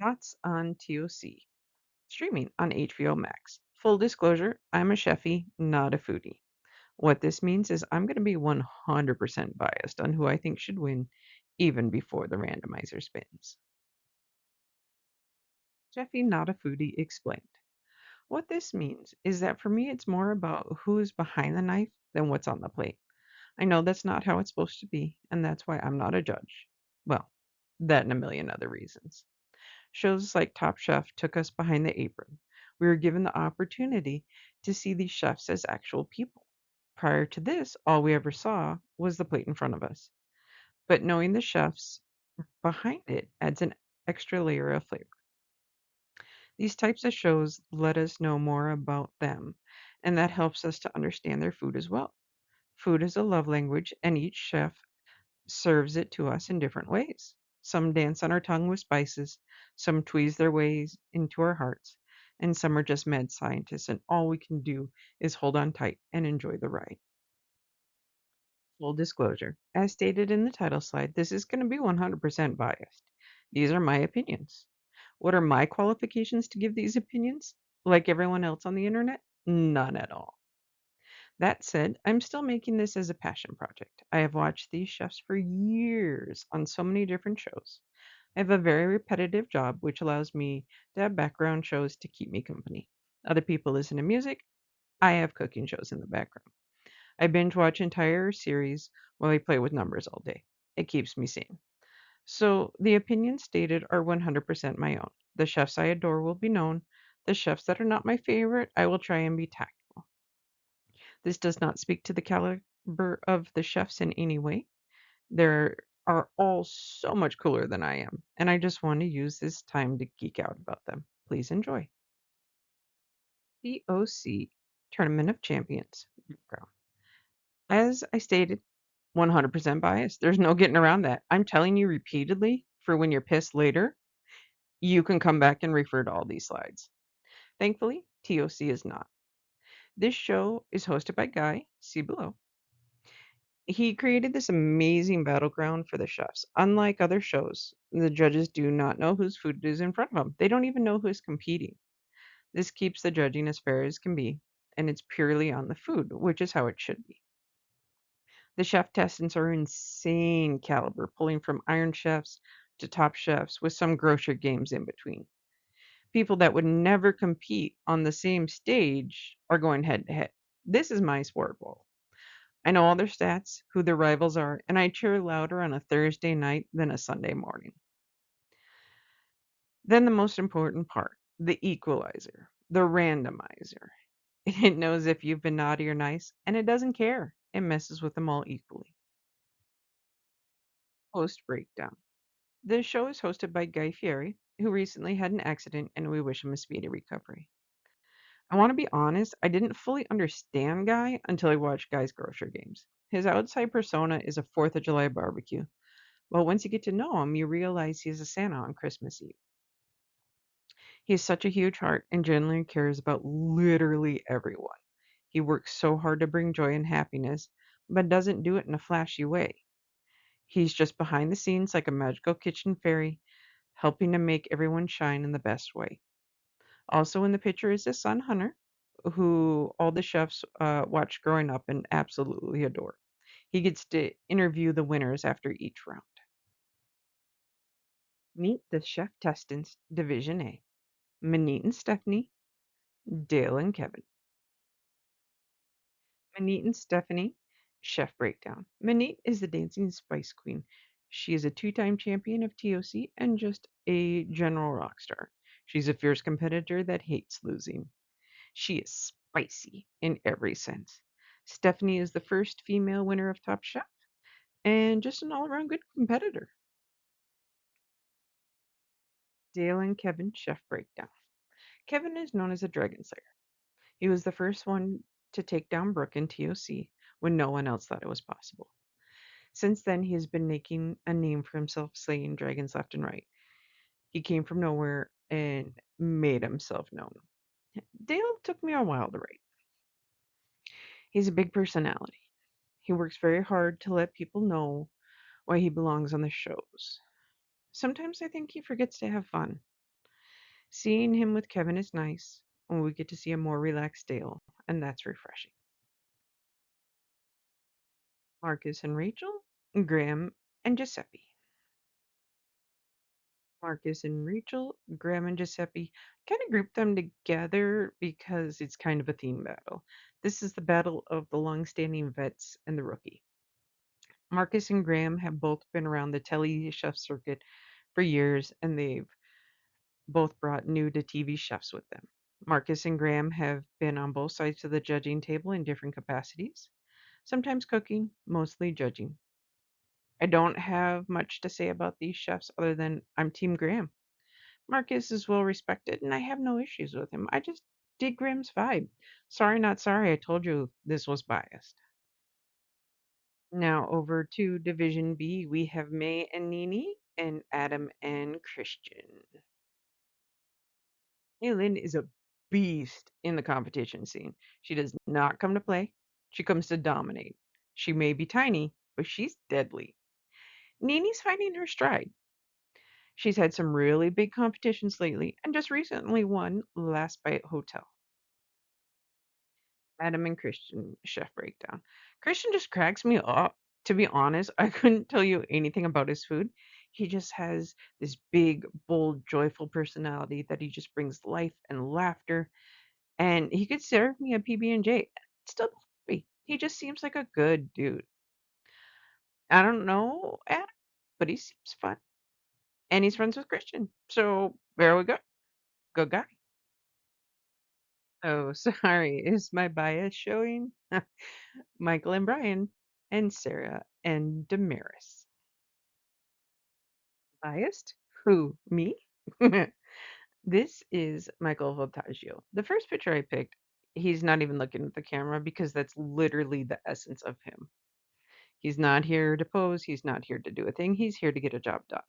Thoughts on TOC, streaming on HBO Max. Full disclosure, I'm a chefy, not a foodie. What this means is I'm going to be 100% biased on who I think should win, even before the randomizer spins. Chefy, not a foodie, explained. What this means is that for me, it's more about who is behind the knife than what's on the plate. I know that's not how it's supposed to be, and that's why I'm not a judge. Well, that and a million other reasons. Shows like Top Chef took us behind the apron. We were given the opportunity to see these chefs as actual people. Prior to this, all we ever saw was the plate in front of us. But knowing the chefs behind it adds an extra layer of flavor. These types of shows let us know more about them, and that helps us to understand their food as well. Food is a love language, and each chef serves it to us in different ways. Some dance on our tongue with spices, some tweeze their ways into our hearts, and some are just mad scientists, and all we can do is hold on tight and enjoy the ride. Full disclosure, as stated in the title slide, this is going to be 100% biased. These are my opinions. What are my qualifications to give these opinions? Like everyone else on the internet? None at all. That said, I'm still making this as a passion project. I have watched these chefs for years on so many different shows. I have a very repetitive job, which allows me to have background shows to keep me company. Other people listen to music. I have cooking shows in the background. I binge watch entire series while I play with numbers all day. It keeps me sane. So the opinions stated are 100% my own. The chefs I adore will be known. The chefs that are not my favorite, I will try and be tactful. This does not speak to the caliber of the chefs in any way. They are all so much cooler than I am, and I just want to use this time to geek out about them. Please enjoy. TOC, Tournament of Champions. Background. As I stated, 100% biased. There's no getting around that. I'm telling you repeatedly for when you're pissed later, you can come back and refer to all these slides. Thankfully, TOC is not. This show is hosted by Guy, see below. He created this amazing battleground for the chefs. Unlike other shows, the judges do not know whose food is in front of them. They don't even know who is competing. This keeps the judging as fair as can be, and it's purely on the food, which is how it should be. The chef testants are insane caliber, pulling from iron chefs to top chefs with some grocery games in between. People that would never compete on the same stage are going head to head. This is my sport bowl. I know all their stats, who their rivals are, and I cheer louder on a Thursday night than a Sunday morning. Then the most important part, the equalizer, the randomizer. It knows if you've been naughty or nice, and it doesn't care. It messes with them all equally. Post breakdown. This show is hosted by Guy Fieri, who recently had an accident, and we wish him a speedy recovery. I want to be honest, I didn't fully understand Guy until I watched Guy's grocery games. His outside persona is a 4th of July barbecue. Well, once you get to know him, you realize he's a Santa on Christmas Eve. He has such a huge heart and genuinely cares about literally everyone. He works so hard to bring joy and happiness, but doesn't do it in a flashy way. He's just behind the scenes like a magical kitchen fairy, helping to make everyone shine in the best way. Also in the picture is his son Hunter, who all the chefs watched growing up and absolutely adore. He gets to interview the winners after each round. Meet the Chef Testants Division A. Manit and Stephanie, Dale and Kevin. Manit and Stephanie, Chef Breakdown. Manit is the Dancing Spice Queen. She is a two-time champion of TOC and just a general rock star. She's a fierce competitor that hates losing. She is spicy in every sense. Stephanie is the first female winner of Top Chef and just an all-around good competitor. Dale and Kevin Chef Breakdown. Kevin is known as a Dragon Slayer. He was the first one to take down Brooke in TOC when no one else thought it was possible. Since then, he has been making a name for himself slaying dragons left and right. He came from nowhere and made himself known. Dale took me a while to write. He's a big personality. He works very hard to let people know why he belongs on the shows. Sometimes I think he forgets to have fun. Seeing him with Kevin is nice, and we get to see a more relaxed Dale, and that's refreshing. Marcus and Rachel, Graham and Giuseppe. Marcus and Rachel, Graham and Giuseppe, kind of group them together because it's kind of a theme battle. This is the battle of the long-standing vets and the rookie. Marcus and Graham have both been around the telly chef circuit for years, and they've both brought new to TV chefs with them. Marcus and Graham have been on both sides of the judging table in different capacities, sometimes cooking, mostly judging. I don't have much to say about these chefs other than I'm Team Graham. Marcus is well respected, and I have no issues with him. I just dig Graham's vibe. Sorry, not sorry. I told you this was biased. Now over to Division B, we have May and Nini, and Adam and Christian. Aylin is a beast in the competition scene. She does not come to play. She comes to dominate. She may be tiny, but she's deadly. Nini's finding her stride. She's had some really big competitions lately and just recently won Last Bite Hotel. Adam and Christian chef breakdown. Christian just cracks me up. To be honest, I couldn't tell you anything about his food. He just has this big, bold, joyful personality that he just brings life and laughter. And he could serve me a PB&J. Still be happy. He just seems like a good dude. I don't know Adam, but he seems fun. And he's friends with Christian. So there we go. Good guy. Oh, sorry. Is my bias showing? Michael and Brian, and Sarah and Damaris. Biased? Who? Me? This is Michael Voltaggio. The first picture I picked, he's not even looking at the camera because that's literally the essence of him. He's not here to pose, he's not here to do a thing, he's here to get a job done.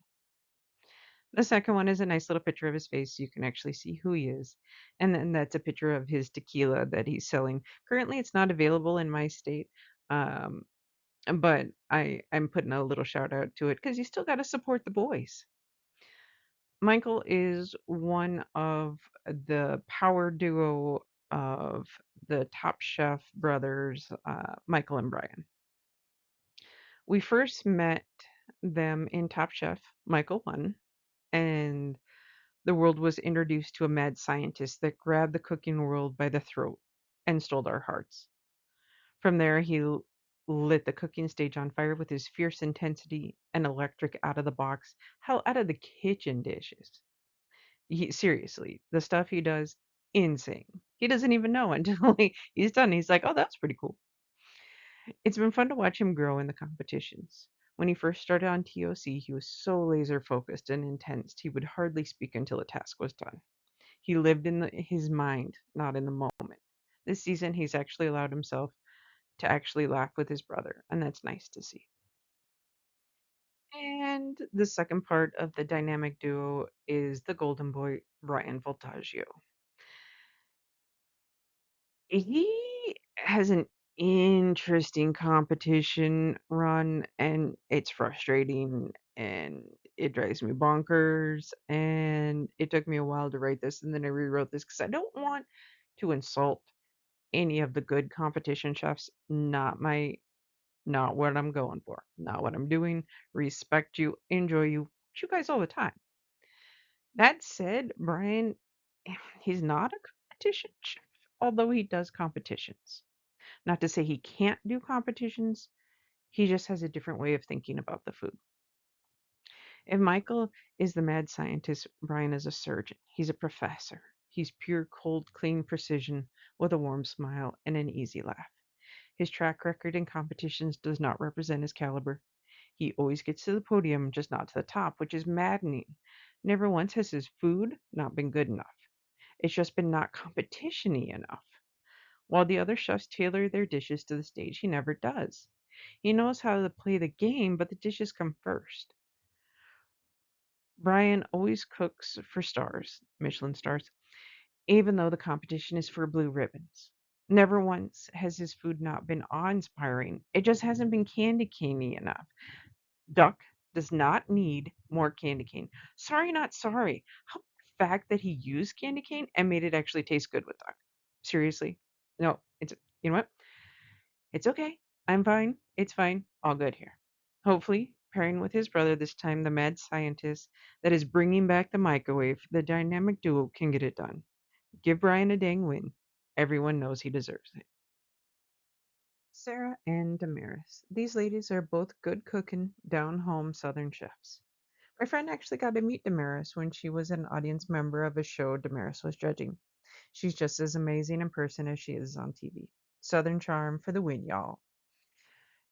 The second one is a nice little picture of his face so you can actually see who he is. And then that's a picture of his tequila that he's selling. Currently, it's not available in my state. Um, but I'm putting a little shout out to it because you still got to support the boys. Michael is one of the power duo of the Top Chef brothers, Michael and Brian. We first met them in Top Chef. Michael won, and the world was introduced to a mad scientist that grabbed the cooking world by the throat and stole our hearts. From there, lit the cooking stage on fire with his fierce intensity and electric out of the box, hell, out of the kitchen dishes. Seriously, the stuff he does, insane. He doesn't even know until he's done. He's like, oh, that's pretty cool. It's been fun to watch him grow in the competitions. When he first started on TOC, he was so laser focused and intense, he would hardly speak until the task was done. He lived in his mind, not in the moment. This season, he's actually allowed himself to actually laugh with his brother, and that's nice to see. And the second part of the dynamic duo is the golden boy, Brian Voltaggio. He has an interesting competition run, and it's frustrating, and it drives me bonkers, and it took me a while to write this, and then I rewrote this because I don't want to insult any of the good competition chefs. Not what I'm going for. Not what I'm doing. Respect you, enjoy you, you guys all the time. That said, Brian, he's not a competition chef, although he does competitions. Not to say he can't do competitions, he just has a different way of thinking about the food. If Michael is the mad scientist, Brian is a surgeon. He's a professor. He's pure, cold, clean precision with a warm smile and an easy laugh. His track record in competitions does not represent his caliber. He always gets to the podium, just not to the top, which is maddening. Never once has his food not been good enough. It's just been not competition-y enough. While the other chefs tailor their dishes to the stage, he never does. He knows how to play the game, but the dishes come first. Brian always cooks for stars, Michelin stars, even though the competition is for blue ribbons. Never once has his food not been awe-inspiring. It just hasn't been candy caney enough. Duck does not need more candy cane. Sorry, not sorry. fact that he used candy cane and made it actually taste good with duck. Seriously. No, you know what? It's okay. I'm fine. It's fine. All good here. Hopefully, pairing with his brother this time, the mad scientist that is bringing back the microwave, the dynamic duo can get it done. Give Brian a dang win. Everyone knows he deserves it. Sarah and Damaris. These ladies are both good cooking, down home Southern chefs. My friend actually got to meet Damaris when she was an audience member of a show Damaris was judging. She's just as amazing in person as she is on TV. Southern charm for the win, y'all.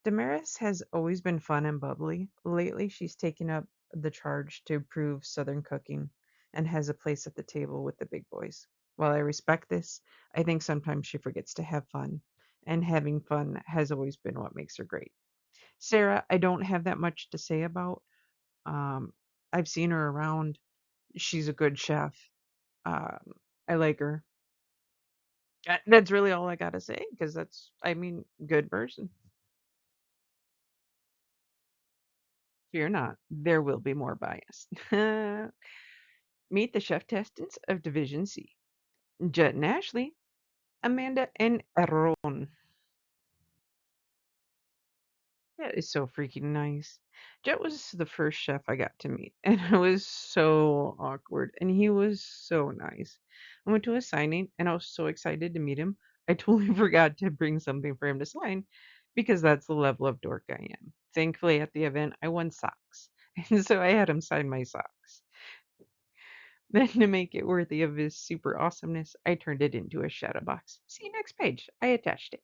Damaris has always been fun and bubbly. Lately, she's taken up the charge to improve Southern cooking and has a place at the table with the big boys. While I respect this, I think sometimes she forgets to have fun, and having fun has always been what makes her great. Sarah, I don't have that much to say about. Um, I've seen her around. She's a good chef. I like her. That's really all I gotta say because I mean, good person. Fear not, there will be more bias. Meet the chef testants of Division C. Jet and Ashley, Amanda and Aaron. That is so freaking nice. Jet was the first chef I got to meet, and it was so awkward, and he was so nice. I went to a signing, and I was so excited to meet him. I totally forgot to bring something for him to sign because that's the level of dork I am. Thankfully, at the event, I won socks, and so I had him sign my socks. Then, to make it worthy of his super awesomeness, I turned it into a shadow box. See next page. I attached it.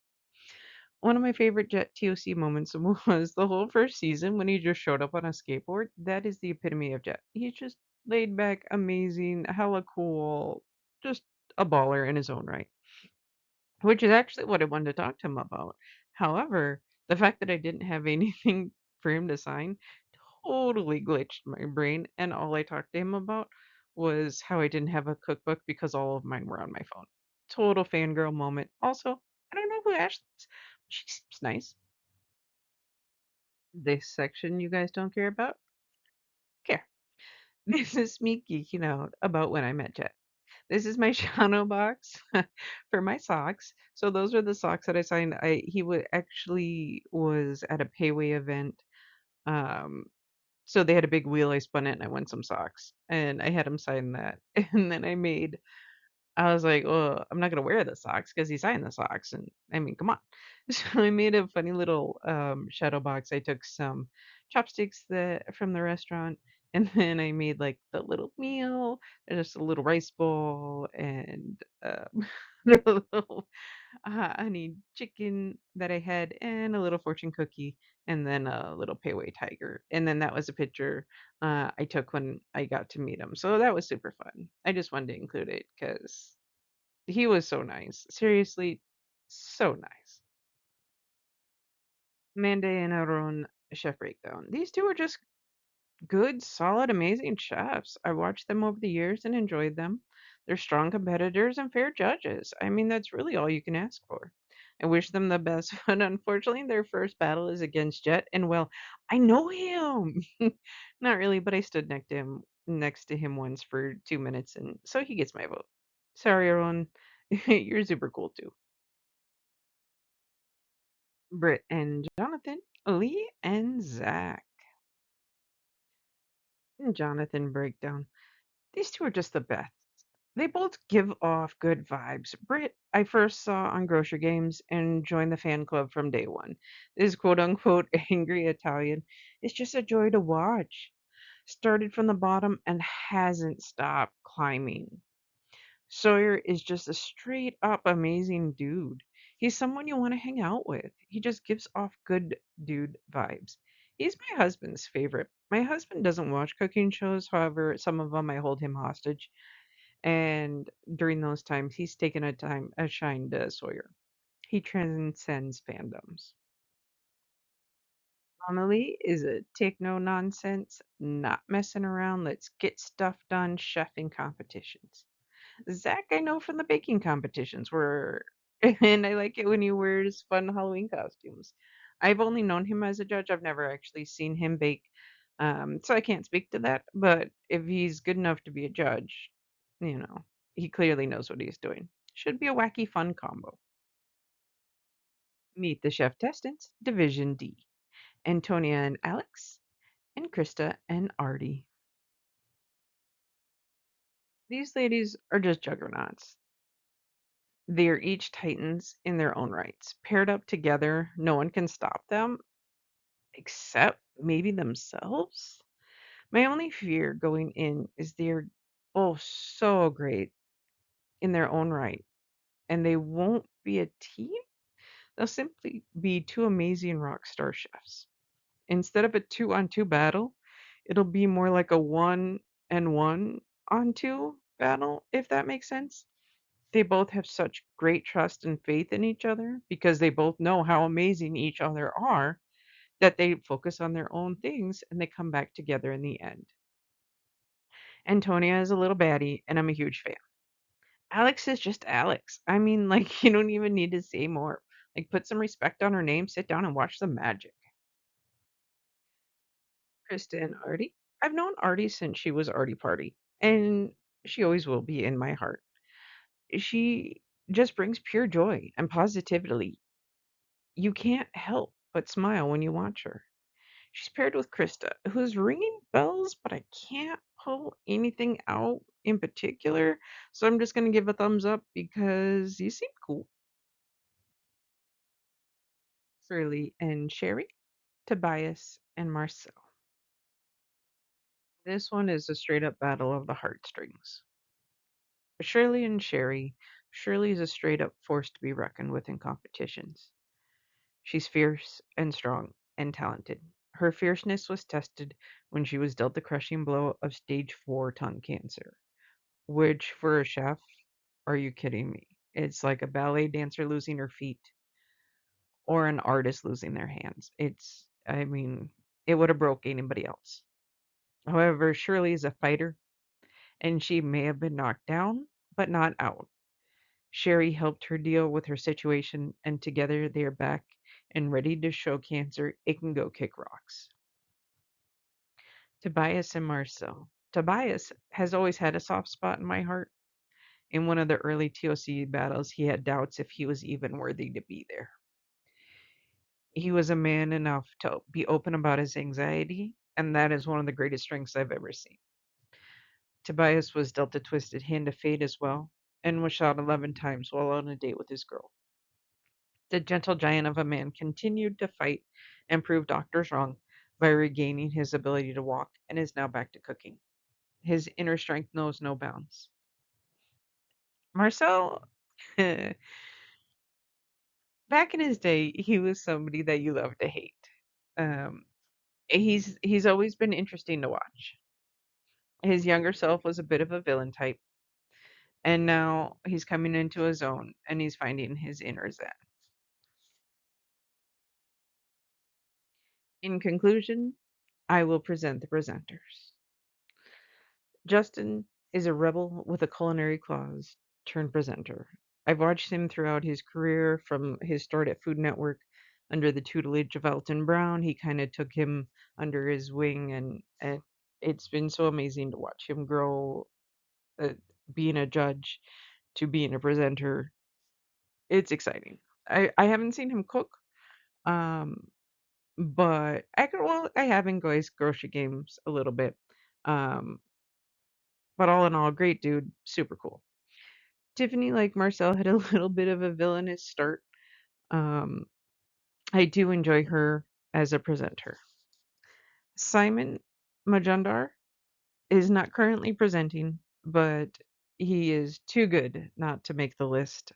One of my favorite Jet TOC moments was the whole first season when he just showed up on a skateboard. That is the epitome of Jet. He's just laid back, amazing, hella cool, just a baller in his own right, which is actually what I wanted to talk to him about. However, the fact that I didn't have anything for him to sign totally glitched my brain, and all I talked to him about was how I didn't have a cookbook because all of mine were on my phone. Total fangirl moment. Also, I don't know who Ashley is. She seems nice. This section you guys don't care about? Care. This is me geeking out about when I met Jet. This is my shadow box for my socks. So those are the socks that I signed. He would actually was at a payway event. Um, So they had a big wheel, I spun it, and I won some socks, and I had him sign that, and then I was like, "Oh, I'm not gonna wear the socks because he signed the socks," and I mean, come on. So I made a funny little, shadow box. I took some chopsticks that from the restaurant, and then I made, like, the little meal, just a little rice bowl and, the little honey chicken that I had, and a little fortune cookie, and then a little payway tiger. And then that was a picture I took when I got to meet him. So that was super fun. I just wanted to include it because he was so nice. Seriously, so nice. Mande and Aaron Chef Breakdown. These two are just good, solid, amazing chefs. I watched them over the years and enjoyed them. They're strong competitors and fair judges. I mean, that's really all you can ask for. I wish them the best, but unfortunately, their first battle is against Jet, and well, I know him. Not really, but I stood next to him once for 2 minutes, and so he gets my vote. Sorry, everyone. You're super cool too. Britt and Jonathan, Lee and Zach. Jonathan breakdown. These two are just the best. They both give off good vibes. Britt, I first saw on Grocery Games and joined the fan club from day one. This quote unquote angry Italian is just a joy to watch. Started from the bottom and hasn't stopped climbing. Sawyer is just a straight up amazing dude. He's someone you want to hang out with. He just gives off good dude vibes. He's my husband's favorite. My husband doesn't watch cooking shows, however, some of them I hold him hostage, and during those times, he's taken a shine to Sawyer. He transcends fandoms. Amelie is a take no nonsense, not messing around, let's get stuff done chefing competitions. Zach, I know from the baking competitions where, and I like it when he wears fun Halloween costumes. I've only known him as a judge. I've never actually seen him bake. So I can't speak to that. But if he's good enough to be a judge, You know, he clearly knows what he's doing. Should be a wacky fun combo. Meet the chef testants, Division D. Antonia and Alex, and Krista and Artie. These ladies are just juggernauts. They are each titans in their own rights. Paired up together, no one can stop them except maybe themselves. My only fear going in is they're both so great in their own right, and they won't be a team. They'll simply be two amazing rock star chefs. Instead of a two-on-two battle, it'll be more like a one-on-two battle, if that makes sense. They both have such great trust and faith in each other because they both know how amazing each other are that they focus on their own things and they come back together in the end. Antonia is a little baddie, and I'm a huge fan. Alex is just Alex. I mean, like, you don't even need to say more. Like, put some respect on her name, sit down and watch the magic. Krista and Artie. I've known Artie since she was Artie Party, and she always will be in my heart. She just brings pure joy and positivity. You can't help but smile when you watch her. She's paired with Krista, who's ringing bells, but I can't pull anything out in particular. So I'm just going to give a thumbs up because you seem cool. Shirley and Sherry, Tobias and Marcel. This one is a straight up battle of the heartstrings. Shirley and Sherry. Shirley is a straight up force to be reckoned with in competitions. She's fierce and strong and talented. Her fierceness was tested when she was dealt the crushing blow of stage 4 tongue cancer, which for a chef, are you kidding me? It's like a ballet dancer losing her feet or an artist losing their hands. I mean, it would have broke anybody else. However, Shirley is a fighter and she may have been knocked down, but not out. Sherry helped her deal with her situation, and together they are back and ready to show cancer it can go kick rocks. Tobias and Marcel. Tobias has always had a soft spot in my heart. In one of the early TOC battles, he had doubts if he was even worthy to be there. He was a man enough to be open about his anxiety, and that is one of the greatest strengths I've ever seen. Tobias was dealt a twisted hand of fate as well, and was shot 11 times while on a date with his girl. The gentle giant of a man continued to fight and prove doctors wrong by regaining his ability to walk and is now back to cooking. His inner strength knows no bounds. Marcel, back in his day, he was somebody that you love to hate. Um, he's always been interesting to watch. His younger self was a bit of a villain type, and now he's coming into his own and he's finding his inner zen. In conclusion, I will present the presenters. Justin is a rebel with a culinary clause turned presenter. I've watched him throughout his career from his start at Food Network under the tutelage of Elton Brown. He kind of took him under his wing, and it's been so amazing to watch him grow, uh, being a judge to being a presenter. It's exciting. I haven't seen him cook, um, but I have enjoyed grocery games a little bit. Um, but all in all, great dude, super cool. Tiffany, like Marcel, had a little bit of a villainous start. Um, I do enjoy her as a presenter. Simon Majumdar is not currently presenting, but he is too good not to make the list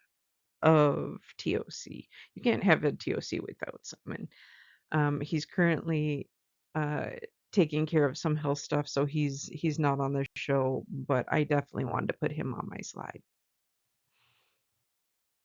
of TOC. You can't have a TOC without Simon. He's currently uh, taking care of some health stuff, so he's not on the show. But I definitely wanted to put him on my slide.